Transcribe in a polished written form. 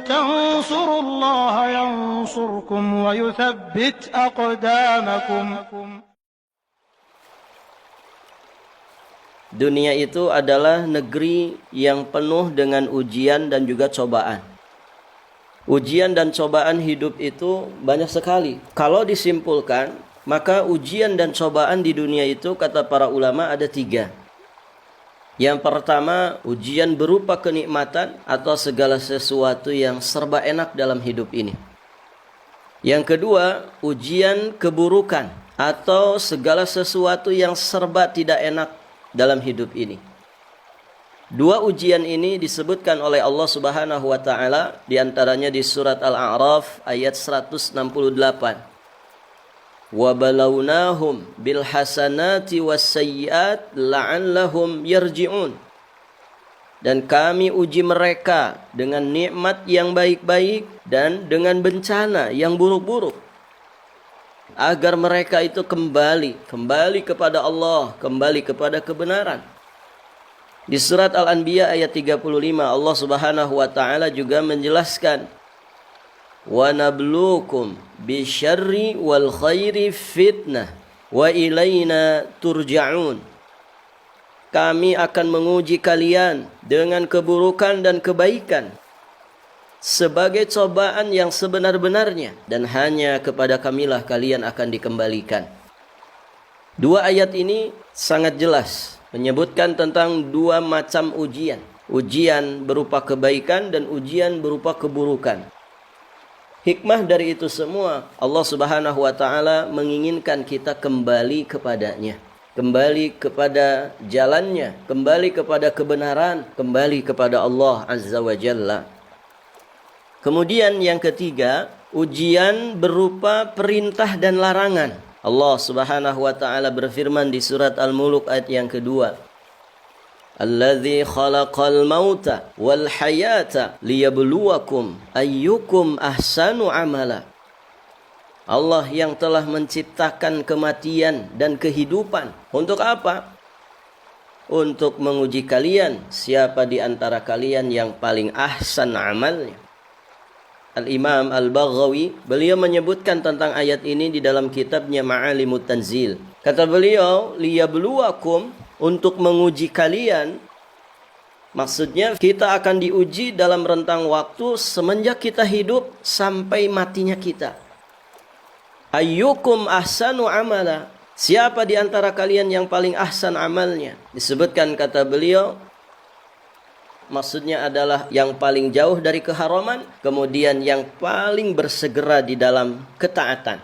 تنصروا الله ينصركم ويثبت أقدامكم. Dunia itu adalah negeri yang penuh dengan ujian dan juga cobaan. Ujian dan cobaan hidup itu banyak sekali. Kalau disimpulkan, maka ujian dan cobaan di dunia itu, kata para ulama, ada 3. Yang pertama, ujian berupa kenikmatan atau segala sesuatu yang serba enak dalam hidup ini. Yang kedua, ujian keburukan atau segala sesuatu yang serba tidak enak dalam hidup ini. 2 ujian ini disebutkan oleh Allah Subhanahu wa taala, di antaranya di surat Al-A'raf ayat 168. Wa balawnahum bil hasanati was sayyiat la'allahum yarji'un. Dan kami uji mereka dengan nikmat yang baik-baik dan dengan bencana yang buruk-buruk, agar mereka itu kembali kepada Allah, kembali kepada kebenaran. Di surat Al-Anbiya ayat 35 Allah Subhanahu wa taala juga menjelaskan, wa nabluukum bisyarri wal khairi fitnah wa ilaina turja'un. Kami akan menguji kalian dengan keburukan dan kebaikan sebagai cobaan yang sebenar-benarnya, dan hanya kepada kamilah kalian akan dikembalikan. 2 ayat ini sangat jelas menyebutkan tentang 2 macam ujian. Ujian berupa kebaikan dan ujian berupa keburukan. Hikmah dari itu semua, Allah Subhanahu wa taala menginginkan kita kembali kepadanya, kembali kepada jalannya, kembali kepada kebenaran, kembali kepada Allah Azza wa Jalla. Kemudian yang ketiga, ujian berupa perintah dan larangan. Allah Subhanahu wa taala berfirman di surat Al-Mulk ayat yang kedua, Alladzi khalaqal mauta wal hayata liyabluwakum ayyukum ahsanu amala. Allah yang telah menciptakan kematian dan kehidupan. Untuk apa? Untuk menguji kalian, siapa di antara kalian yang paling ahsan amalnya. Al-Imam Al-Baghawi, beliau menyebutkan tentang ayat ini di dalam kitabnya Ma'alimut Tanzil. Kata beliau, liyabluwakum, untuk menguji kalian. Maksudnya kita akan diuji dalam rentang waktu semenjak kita hidup sampai matinya kita. Ayyukum ahsanu amala. Siapa di antara kalian yang paling ahsan amalnya? Disebutkan, kata beliau, maksudnya adalah yang paling jauh dari keharaman, kemudian yang paling bersegera di dalam ketaatan.